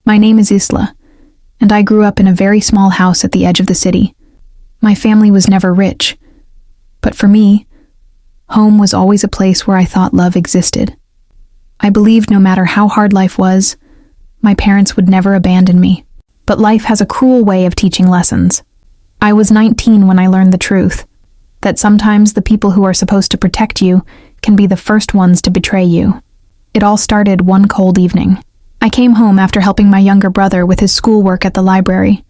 My name is Isla, and I grew up in a very small house at the edge of the city. My family was never rich, but for me, home was always a place where I thought love existed. I believed no matter how hard life was, my parents would never abandon me. But life has a cruel way of teaching lessons. I was 19 when I learned the truth, that sometimes the people who are supposed to protect you can be the first ones to betray you. It all started one cold evening. I came home after helping my younger brother with his schoolwork at the library.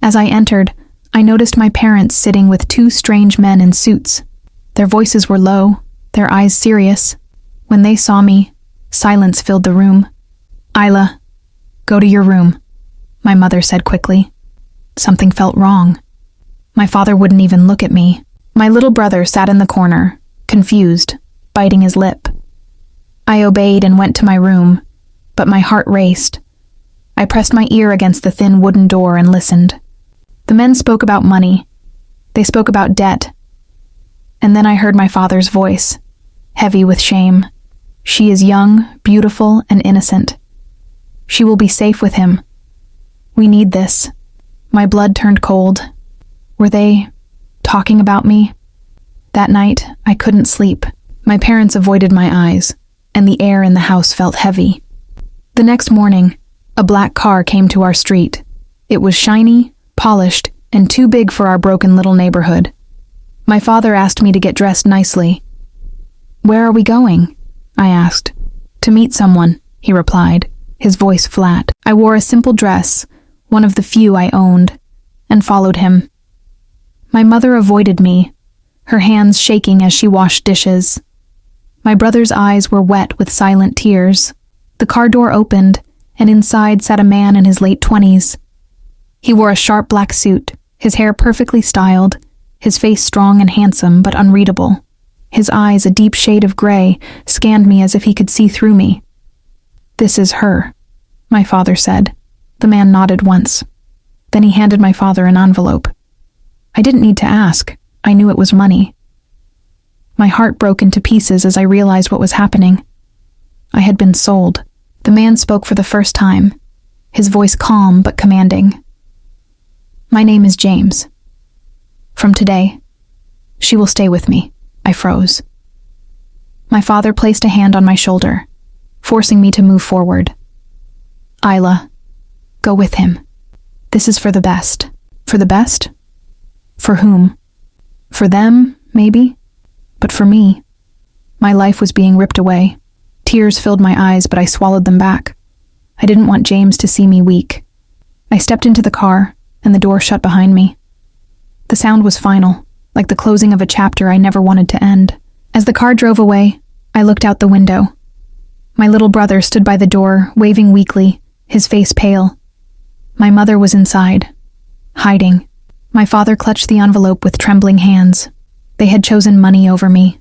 As I entered, I noticed my parents sitting with two strange men in suits. Their voices were low, their eyes serious. When they saw me, silence filled the room. "Isla, go to your room," my mother said quickly. Something felt wrong. My father wouldn't even look at me. My little brother sat in the corner, confused, biting his lip. I obeyed and went to my room, but my heart raced. I pressed my ear against the thin wooden door and listened. The men spoke about money. They spoke about debt. And then I heard my father's voice, heavy with shame. "She is young, beautiful, and innocent. She will be safe with him. We need this." My blood turned cold. Were they talking about me? That night, I couldn't sleep. My parents avoided my eyes, and the air in the house felt heavy. The next morning, a black car came to our street. It was shiny, polished, and too big for our broken little neighborhood. My father asked me to get dressed nicely. "Where are we going?" I asked. "To meet someone," he replied, his voice flat. I wore a simple dress, one of the few I owned, and followed him. My mother avoided me, her hands shaking as she washed dishes. My brother's eyes were wet with silent tears. The car door opened, and inside sat a man in his late 20s. He wore a sharp black suit, his hair perfectly styled, his face strong and handsome but unreadable. His eyes, a deep shade of gray, scanned me as if he could see through me. "This is her," my father said. The man nodded once. Then he handed my father an envelope. I didn't need to ask. I knew it was money. My heart broke into pieces as I realized what was happening. I had been sold. The man spoke for the first time, his voice calm but commanding. "My name is James. From today, she will stay with me." I froze. My father placed a hand on my shoulder, forcing me to move forward. "Isla, go with him. This is for the best." For the best? For whom? For them, maybe? But for me, my life was being ripped away. Tears filled my eyes, but I swallowed them back. I didn't want James to see me weak. I stepped into the car, and the door shut behind me. The sound was final, like the closing of a chapter I never wanted to end. As the car drove away, I looked out the window. My little brother stood by the door, waving weakly, his face pale. My mother was inside, hiding. My father clutched the envelope with trembling hands. They had chosen money over me.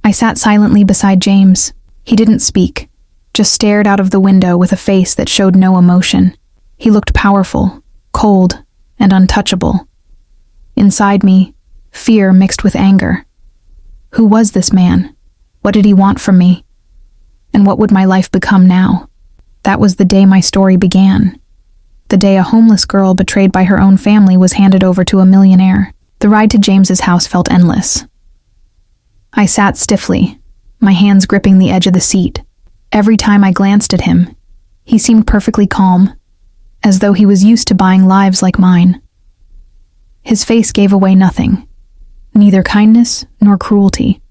I sat silently beside James. He didn't speak, just stared out of the window with a face that showed no emotion. He looked powerful, cold, and untouchable. Inside me, fear mixed with anger. Who was this man? What did he want from me? And what would my life become now? That was the day my story began. The day a homeless girl betrayed by her own family was handed over to a millionaire. The ride to James's house felt endless. I sat stiffly, my hands gripping the edge of the seat. Every time I glanced at him, he seemed perfectly calm, as though he was used to buying lives like mine. His face gave away nothing, neither kindness nor cruelty.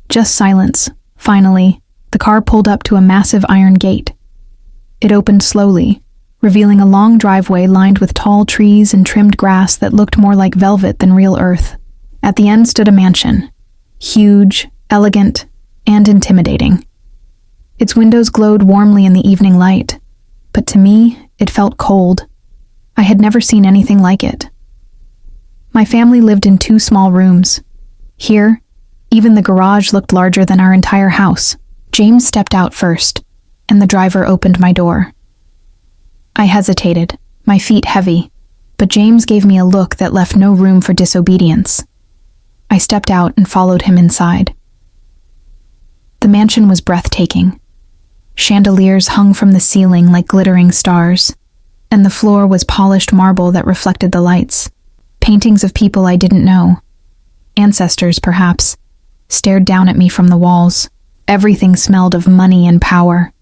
Just silence. Finally, the car pulled up to a massive iron gate. It opened slowly, revealing a long driveway lined with tall trees and trimmed grass that looked more like velvet than real earth. At the end stood a mansion, huge, elegant, and intimidating. Its windows glowed warmly in the evening light, but to me, it felt cold. I had never seen anything like it. My family lived in 2 small rooms. Here, even the garage looked larger than our entire house. James stepped out first, and the driver opened my door. I hesitated, my feet heavy, but James gave me a look that left no room for disobedience. I stepped out and followed him inside. The mansion was breathtaking. Chandeliers hung from the ceiling like glittering stars, and the floor was polished marble that reflected the lights. Paintings of people I didn't know, ancestors perhaps, stared down at me from the walls. Everything smelled of money and power.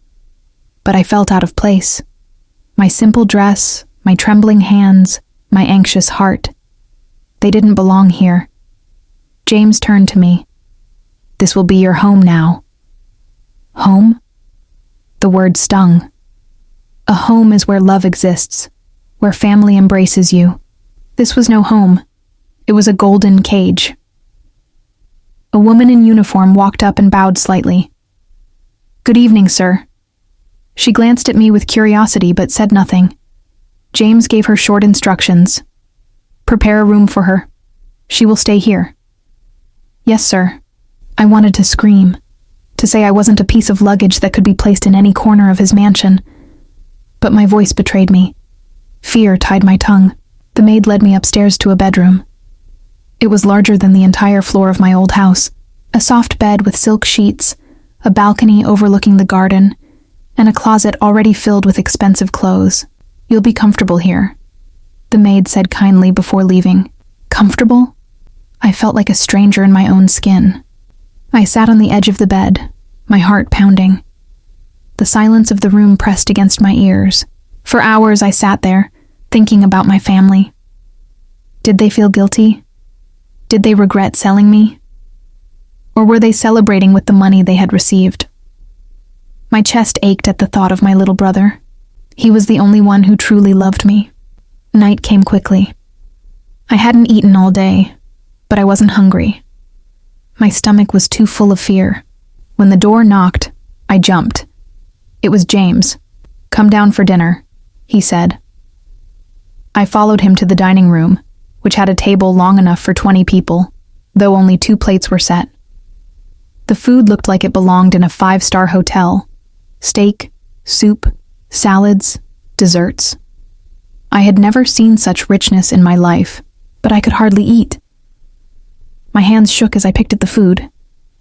But I felt out of place. My simple dress, my trembling hands, my anxious heart. They didn't belong here. James turned to me. "This will be your home now." Home? The word stung. A home is where love exists, where family embraces you. This was no home. It was a golden cage. A woman in uniform walked up and bowed slightly. "Good evening, sir." She glanced at me with curiosity but said nothing. James gave her short instructions. "Prepare a room for her. She will stay here." "Yes, sir." I wanted to scream, to say I wasn't a piece of luggage that could be placed in any corner of his mansion. But my voice betrayed me. Fear tied my tongue. The maid led me upstairs to a bedroom. It was larger than the entire floor of my old house. A soft bed with silk sheets, a balcony overlooking the garden, and a closet already filled with expensive clothes. "You'll be comfortable here," the maid said kindly before leaving. Comfortable? I felt like a stranger in my own skin. I sat on the edge of the bed, my heart pounding. The silence of the room pressed against my ears. For hours I sat there, thinking about my family. Did they feel guilty? Did they regret selling me? Or were they celebrating with the money they had received? My chest ached at the thought of my little brother. He was the only one who truly loved me. Night came quickly. I hadn't eaten all day, but I wasn't hungry. My stomach was too full of fear. When the door knocked, I jumped. It was James. "Come down for dinner," he said. I followed him to the dining room, which had a table long enough for 20 people, though only 2 plates were set. The food looked like it belonged in a 5-star hotel. Steak, soup, salads, desserts. I had never seen such richness in my life, but I could hardly eat. My hands shook as I picked at the food.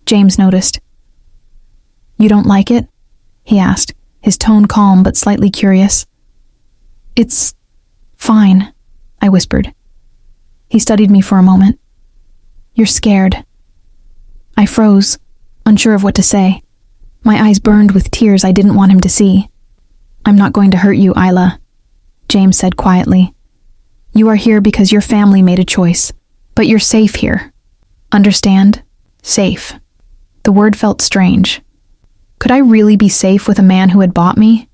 James noticed. "You don't like it?" he asked, his tone calm but slightly curious. "It's fine," I whispered. He studied me for a moment. "You're scared." I froze, unsure of what to say. My eyes burned with tears I didn't want him to see. "I'm not going to hurt you, Isla," James said quietly. "You are here because your family made a choice, but you're safe here. Understand? Safe." The word felt strange. Could I really be safe with a man who had bought me?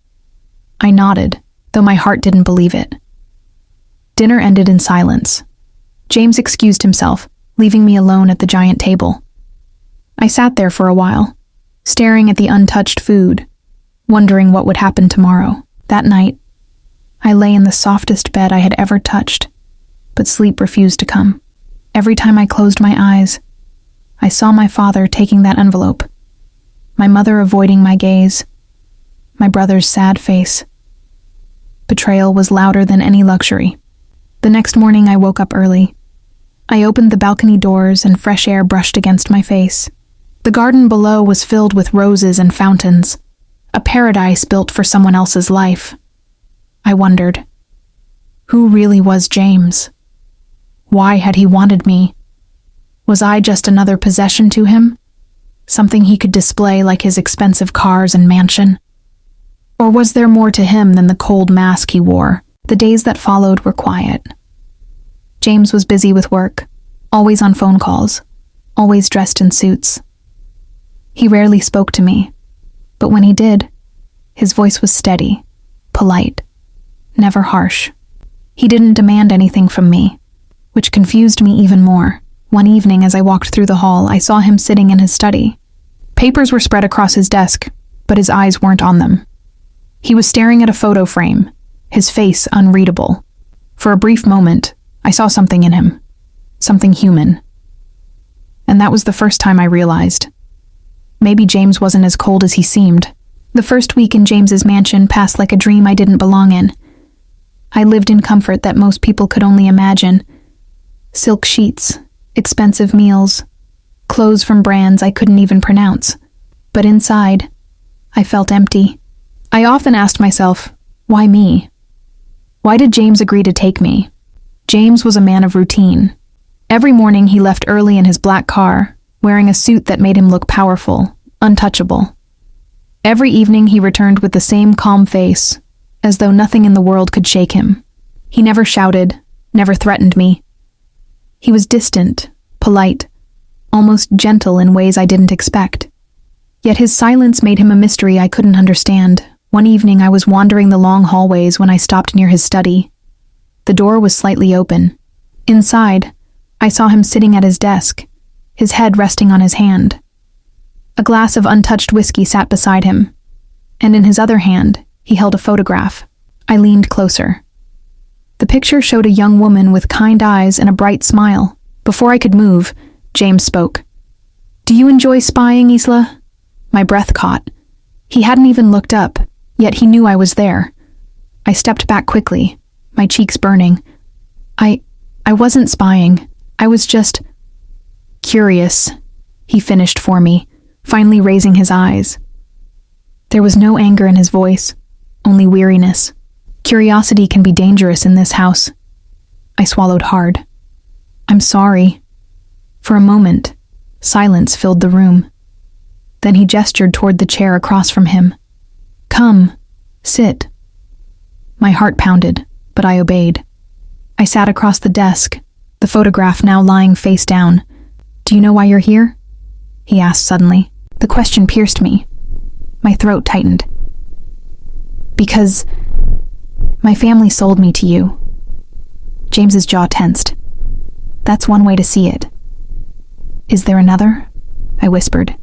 I nodded, though my heart didn't believe it. Dinner ended in silence. James excused himself, leaving me alone at the giant table. I sat there for a while, staring at the untouched food, wondering what would happen tomorrow. That night, I lay in the softest bed I had ever touched, but sleep refused to come. Every time I closed my eyes, I saw my father taking that envelope, my mother avoiding my gaze, my brother's sad face. Betrayal was louder than any luxury. The next morning I woke up early. I opened the balcony doors and fresh air brushed against my face. The garden below was filled with roses and fountains, a paradise built for someone else's life. I wondered, who really was James? Why had he wanted me? Was I just another possession to him? Something he could display like his expensive cars and mansion? Or was there more to him than the cold mask he wore? The days that followed were quiet. James was busy with work, always on phone calls, always dressed in suits. He rarely spoke to me, but when he did, his voice was steady, polite, never harsh. He didn't demand anything from me, which confused me even more. One evening as I walked through the hall, I saw him sitting in his study. Papers were spread across his desk, but his eyes weren't on them. He was staring at a photo frame, his face unreadable. For a brief moment, I saw something in him, something human. And that was the first time I realized. Maybe James wasn't as cold as he seemed. The first week in James's mansion passed like a dream I didn't belong in. I lived in comfort that most people could only imagine. Silk sheets, expensive meals, clothes from brands I couldn't even pronounce. But inside, I felt empty. I often asked myself, why me? Why did James agree to take me? James was a man of routine. Every morning he left early in his black car, wearing a suit that made him look powerful, untouchable. Every evening he returned with the same calm face, as though nothing in the world could shake him. He never shouted, never threatened me. He was distant, polite, almost gentle in ways I didn't expect. Yet his silence made him a mystery I couldn't understand. One evening I was wandering the long hallways when I stopped near his study. The door was slightly open. Inside, I saw him sitting at his desk, his head resting on his hand. A glass of untouched whiskey sat beside him, and in his other hand, he held a photograph. I leaned closer. The picture showed a young woman with kind eyes and a bright smile. Before I could move, James spoke. "Do you enjoy spying, Isla?" My breath caught. He hadn't even looked up, yet he knew I was there. I stepped back quickly, my cheeks burning. I wasn't spying. I was just curious, he finished for me, finally raising his eyes. There was no anger in his voice, only weariness. Curiosity can be dangerous in this house. I swallowed hard. "I'm sorry." For a moment, silence filled the room. Then he gestured toward the chair across from him. "Come, sit." My heart pounded, but I obeyed. I sat across the desk, the photograph now lying face down. "Do you know why you're here?" he asked suddenly. The question pierced me. My throat tightened. "Because my family sold me to you." James's jaw tensed. "That's one way to see it." "Is there another?" I whispered.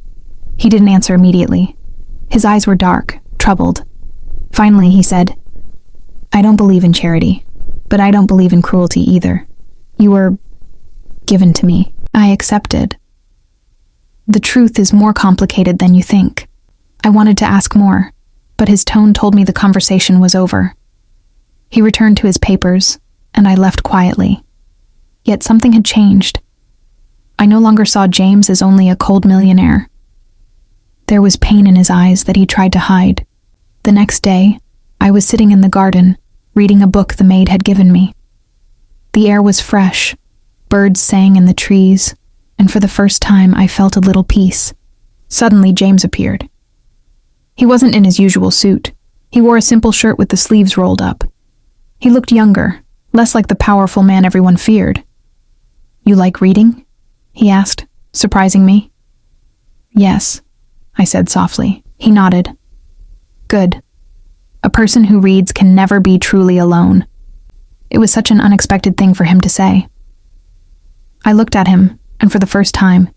He didn't answer immediately. His eyes were dark, troubled. Finally, he said, "I don't believe in charity, but I don't believe in cruelty either. You were given to me. I accepted. The truth is more complicated than you think." I wanted to ask more, but his tone told me the conversation was over. He returned to his papers, and I left quietly. Yet something had changed. I no longer saw James as only a cold millionaire. There was pain in his eyes that he tried to hide. The next day, I was sitting in the garden, reading a book the maid had given me. The air was fresh, birds sang in the trees, and for the first time I felt a little peace. Suddenly James appeared. He wasn't in his usual suit. He wore a simple shirt with the sleeves rolled up. He looked younger, less like the powerful man everyone feared. "You like reading?" he asked, surprising me. "Yes," I said softly. He nodded. "Good. A person who reads can never be truly alone." It was such an unexpected thing for him to say. I looked at him, and for the first time,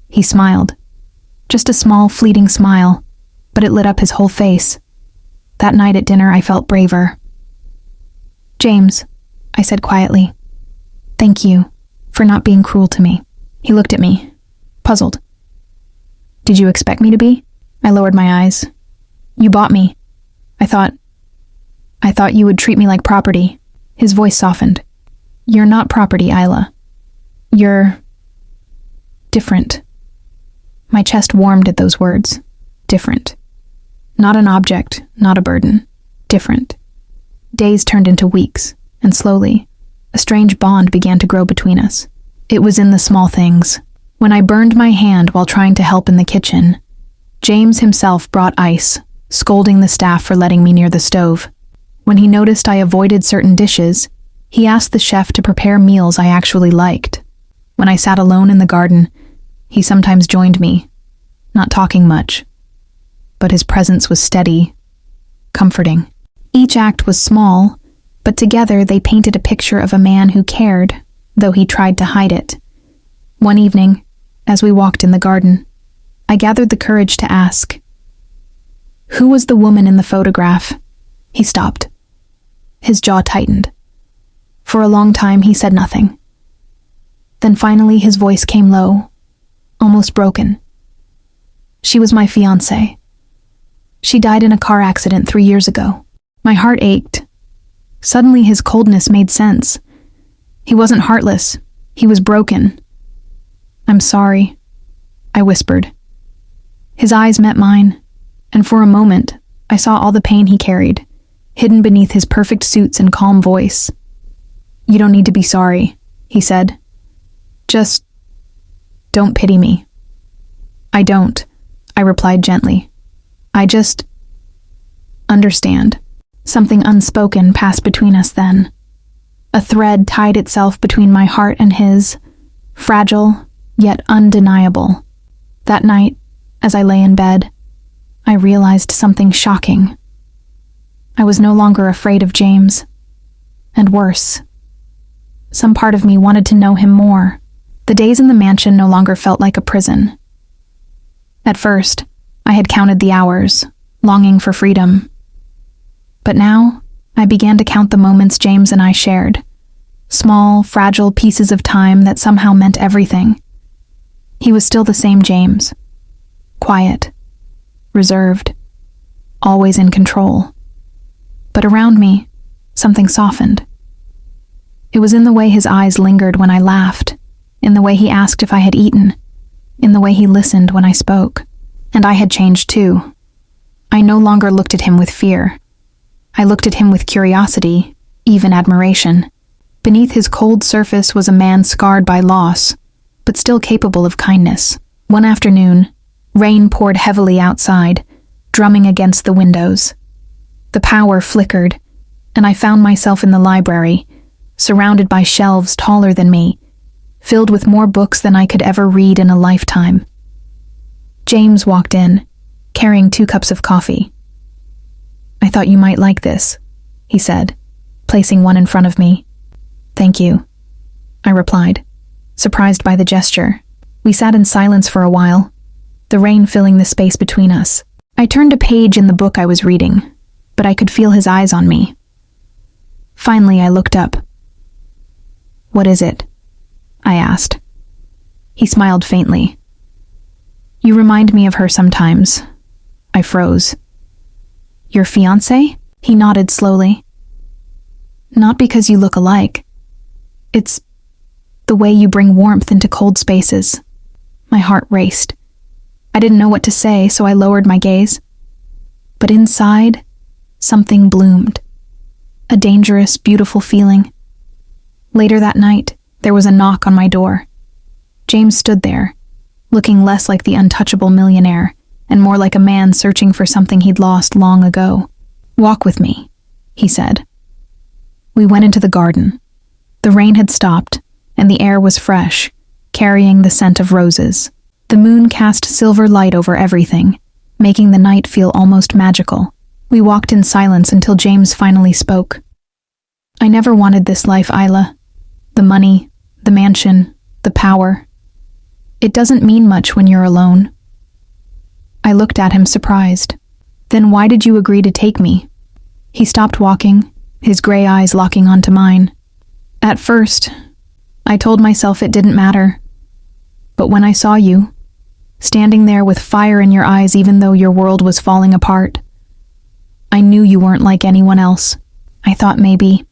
he smiled. Just a small, fleeting smile, but it lit up his whole face. That night at dinner, I felt braver. "James," I said quietly, "thank you for not being cruel to me." He looked at me, puzzled. "Did you expect me to be?" I lowered my eyes. "You bought me. I thought you would treat me like property." His voice softened. "You're not property, Isla. You're different." My chest warmed at those words. Different. Not an object, not a burden. Different. Days turned into weeks, and slowly, a strange bond began to grow between us. It was in the small things. When I burned my hand while trying to help in the kitchen, James himself brought ice, scolding the staff for letting me near the stove. When he noticed I avoided certain dishes, he asked the chef to prepare meals I actually liked. When I sat alone in the garden, he sometimes joined me, not talking much, but his presence was steady, comforting. Each act was small, but together they painted a picture of a man who cared, though he tried to hide it. One evening, as we walked in the garden, I gathered the courage to ask, "Who was the woman in the photograph?" He stopped. His jaw tightened. For a long time, he said nothing. Then finally, his voice came low, almost broken. "She was my fiancée. She died in a car accident 3 years ago." My heart ached. Suddenly, his coldness made sense. He wasn't heartless. He was broken. "I'm sorry," I whispered. His eyes met mine, And for a moment, I saw all the pain he carried, hidden beneath his perfect suits and calm voice. "You don't need to be sorry," he said. "Just don't pity me." "I don't," I replied gently. "I just understand." Something unspoken passed between us then. A thread tied itself between my heart and his, fragile yet undeniable. That night, as I lay in bed, I realized something shocking. I was no longer afraid of James. And worse, some part of me wanted to know him more. The days in the mansion no longer felt like a prison. At first, I had counted the hours, longing for freedom. But now, I began to count the moments James and I shared. Small, fragile pieces of time that somehow meant everything. He was still the same James. Quiet, reserved, always in control. But around me, something softened. It was in the way his eyes lingered when I laughed, in the way he asked if I had eaten, in the way he listened when I spoke. And I had changed too. I no longer looked at him with fear. I looked at him with curiosity, even admiration. Beneath his cold surface was a man scarred by loss, but still capable of kindness. One afternoon, rain poured heavily outside, drumming against the windows. The power flickered, and I found myself in the library, surrounded by shelves taller than me, filled with more books than I could ever read in a lifetime. James walked in, carrying 2 cups of coffee. "I thought you might like this," he said, placing one in front of me. "Thank you," I replied, surprised by the gesture. We sat in silence for a while, the rain filling the space between us. I turned a page in the book I was reading, but I could feel his eyes on me. Finally, I looked up. "What is it?" I asked. He smiled faintly. "You remind me of her sometimes." I froze. "Your fiancé?" He nodded slowly. "Not because you look alike. It's the way you bring warmth into cold spaces." My heart raced. I didn't know what to say, so I lowered my gaze. But inside, something bloomed. A dangerous, beautiful feeling. Later that night, there was a knock on my door. James stood there, looking less like the untouchable millionaire and more like a man searching for something he'd lost long ago. "Walk with me," he said. We went into the garden. The rain had stopped, and the air was fresh, carrying the scent of roses. The moon cast silver light over everything, making the night feel almost magical. We walked in silence until James finally spoke. "I never wanted this life, Isla. The money, the mansion, the power. It doesn't mean much when you're alone." I looked at him surprised. "Then why did you agree to take me?" He stopped walking, his gray eyes locking onto mine. "At first, I told myself it didn't matter. But when I saw you, standing there with fire in your eyes even though your world was falling apart, I knew you weren't like anyone else. I thought maybe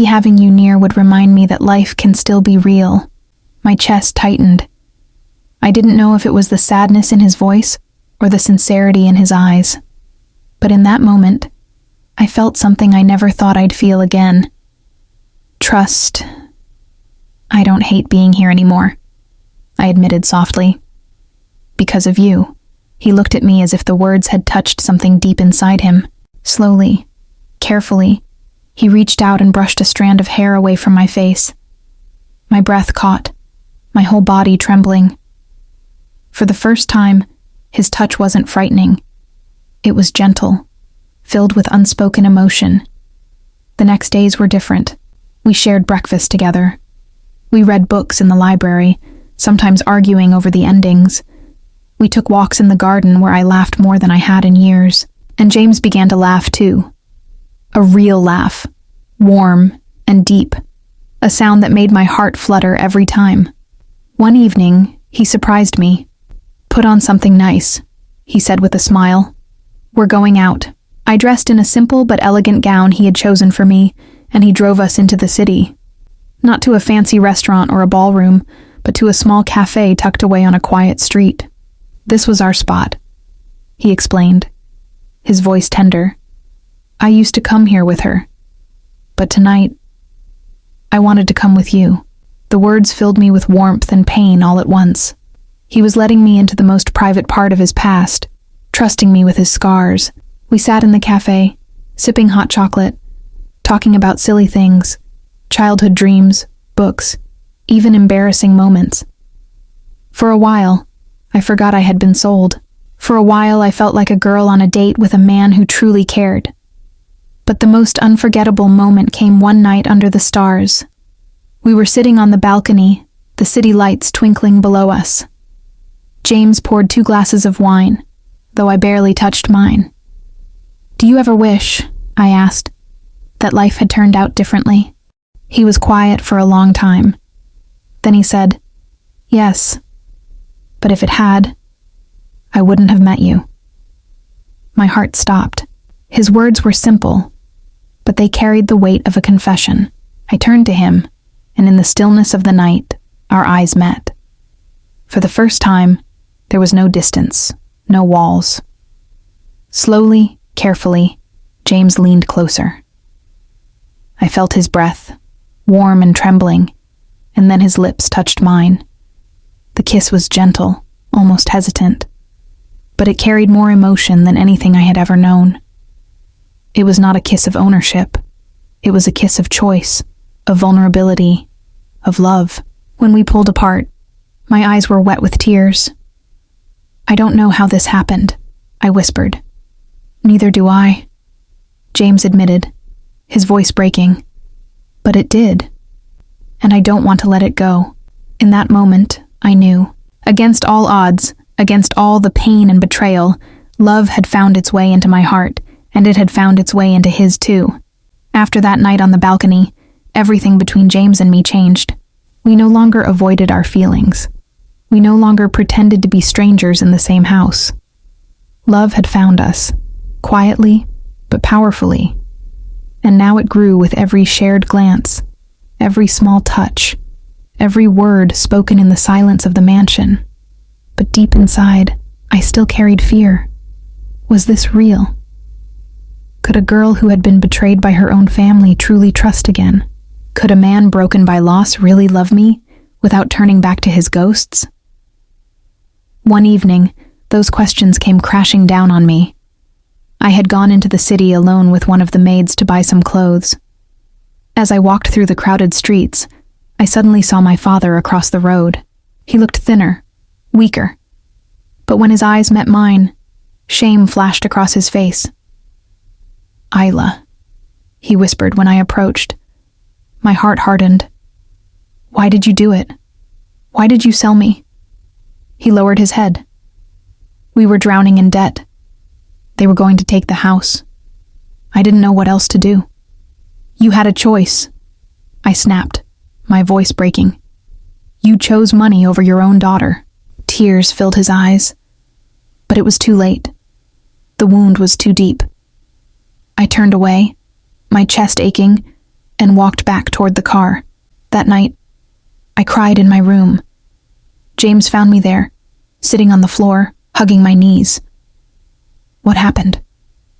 having you near would remind me that life can still be real." My chest tightened. I didn't know if it was the sadness in his voice or the sincerity in his eyes. But in that moment, I felt something I never thought I'd feel again. Trust. "I don't hate being here anymore," I admitted softly. "Because of you." He looked at me as if the words had touched something deep inside him. Slowly, carefully, he reached out and brushed a strand of hair away from my face. My breath caught, my whole body trembling. For the first time, his touch wasn't frightening. It was gentle, filled with unspoken emotion. The next days were different. We shared breakfast together. We read books in the library, sometimes arguing over the endings. We took walks in the garden where I laughed more than I had in years. And James began to laugh too. A real laugh, warm and deep, a sound that made my heart flutter every time. One evening, he surprised me. "Put on something nice," he said with a smile. "We're going out." I dressed in a simple but elegant gown he had chosen for me, and he drove us into the city. Not to a fancy restaurant or a ballroom, but to a small cafe tucked away on a quiet street. This was our spot. he explained, his voice tender. I used to come here with her, but tonight, I wanted to come with you. The words filled me with warmth and pain all at once. He was letting me into the most private part of his past, trusting me with his scars. We sat in the cafe, sipping hot chocolate, talking about silly things, childhood dreams, books, even embarrassing moments. For a while, I forgot I had been sold. For a while, I felt like a girl on a date with a man who truly cared. But the most unforgettable moment came one night under the stars. We were sitting on the balcony, the city lights twinkling below us. James poured 2 glasses of wine, though I barely touched mine. Do you ever wish, I asked, that life had turned out differently? He was quiet for a long time. Then he said, yes, but if it had, I wouldn't have met you. My heart stopped. His words were simple, but they carried the weight of a confession. I turned to him, and in the stillness of the night, our eyes met. For the first time, there was no distance, no walls. Slowly, carefully, James leaned closer. I felt his breath, warm and trembling, and then his lips touched mine. The kiss was gentle, almost hesitant, but it carried more emotion than anything I had ever known. It was not a kiss of ownership. It was a kiss of choice, of vulnerability, of love. When we pulled apart, my eyes were wet with tears. I don't know how this happened, I whispered. Neither do I, James admitted, his voice breaking. But it did, and I don't want to let it go. In that moment, I knew. Against all odds, against all the pain and betrayal, love had found its way into my heart, and it had found its way into his too. After that night on the balcony, everything between James and me changed. We no longer avoided our feelings. We no longer pretended to be strangers in the same house. Love had found us, quietly but powerfully, and now it grew with every shared glance, every small touch, every word spoken in the silence of the mansion. But deep inside, I still carried fear. Was this real? Could a girl who had been betrayed by her own family truly trust again? Could a man broken by loss really love me without turning back to his ghosts? One evening, those questions came crashing down on me. I had gone into the city alone with one of the maids to buy some clothes. As I walked through the crowded streets, I suddenly saw my father across the road. He looked thinner, weaker. But when his eyes met mine, shame flashed across his face. Isla, he whispered when I approached. My heart hardened. Why did you do it? Why did you sell me? He lowered his head. We were drowning in debt. They were going to take the house. I didn't know what else to do. You had a choice. I snapped, my voice breaking. You chose money over your own daughter. Tears filled his eyes. But it was too late. The wound was too deep. I turned away, my chest aching, and walked back toward the car. That night, I cried in my room. James found me there, sitting on the floor, hugging my knees. What happened?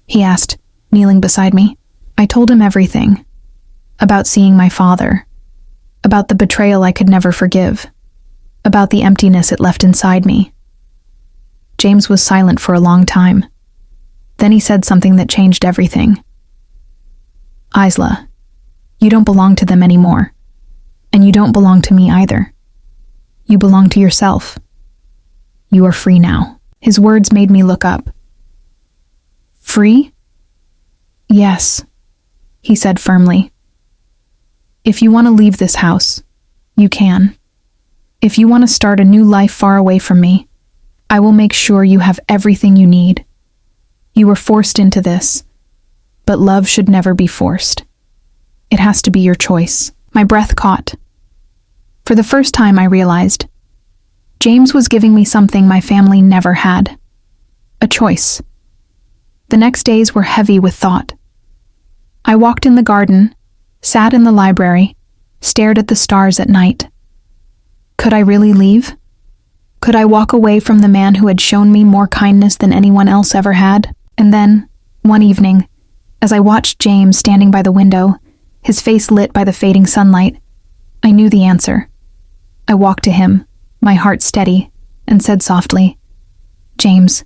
He asked, kneeling beside me. I told him everything. About seeing my father. About the betrayal I could never forgive. About the emptiness it left inside me. James was silent for a long time. Then he said something that changed everything. Isla, you don't belong to them anymore. And you don't belong to me either. You belong to yourself. You are free now. His words made me look up. Free? Yes, he said firmly. If you want to leave this house, you can. If you want to start a new life far away from me, I will make sure you have everything you need. You were forced into this, but love should never be forced. It has to be your choice. My breath caught. For the first time, I realized James was giving me something my family never had. A choice. The next days were heavy with thought. I walked in the garden, sat in the library, stared at the stars at night. Could I really leave? Could I walk away from the man who had shown me more kindness than anyone else ever had? And then, one evening, as I watched James standing by the window, his face lit by the fading sunlight, I knew the answer. I walked to him, my heart steady, and said softly, "James,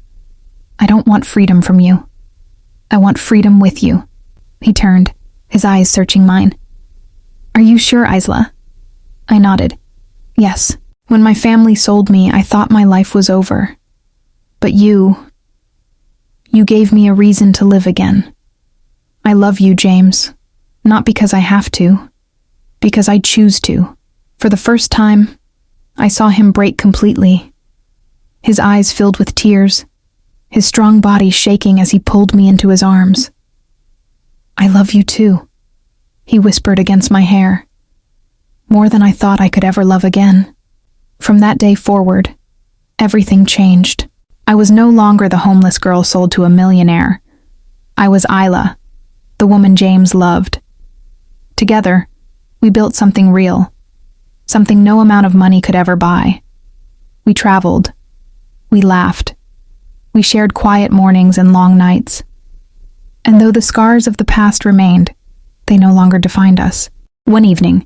I don't want freedom from you. I want freedom with you." He turned, his eyes searching mine. "Are you sure, Isla?" I nodded. "Yes. When my family sold me, I thought my life was over. But you gave me a reason to live again. I love you, James. Not because I have to, because I choose to." For the first time, I saw him break completely. His eyes filled with tears, his strong body shaking as he pulled me into his arms. "I love you too," he whispered against my hair. "More than I thought I could ever love again." From that day forward, everything changed. I was no longer the homeless girl sold to a millionaire. I was Isla, the woman James loved. Together, we built something real, something no amount of money could ever buy. We traveled. We laughed. We shared quiet mornings and long nights. And though the scars of the past remained, they no longer defined us. One evening,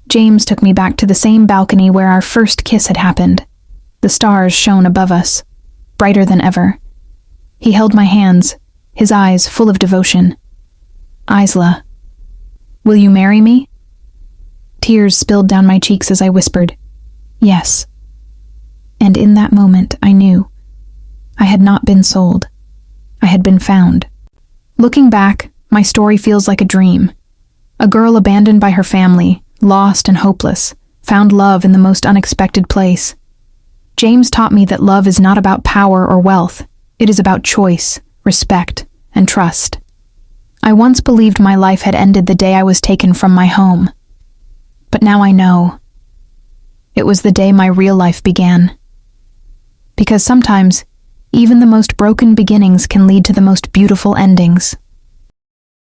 James took me back to the same balcony where our first kiss had happened. The stars shone above us, brighter than ever. He held my hands, his eyes full of devotion. "Isla, will you marry me?" Tears spilled down my cheeks as I whispered, "Yes." And in that moment, I knew I had not been sold. I had been found. Looking back, my story feels like a dream. A girl abandoned by her family, lost and hopeless, found love in the most unexpected place. James taught me that love is not about power or wealth. It is about choice, respect, and trust. I once believed my life had ended the day I was taken from my home. But now I know. It was the day my real life began. Because sometimes, even the most broken beginnings can lead to the most beautiful endings.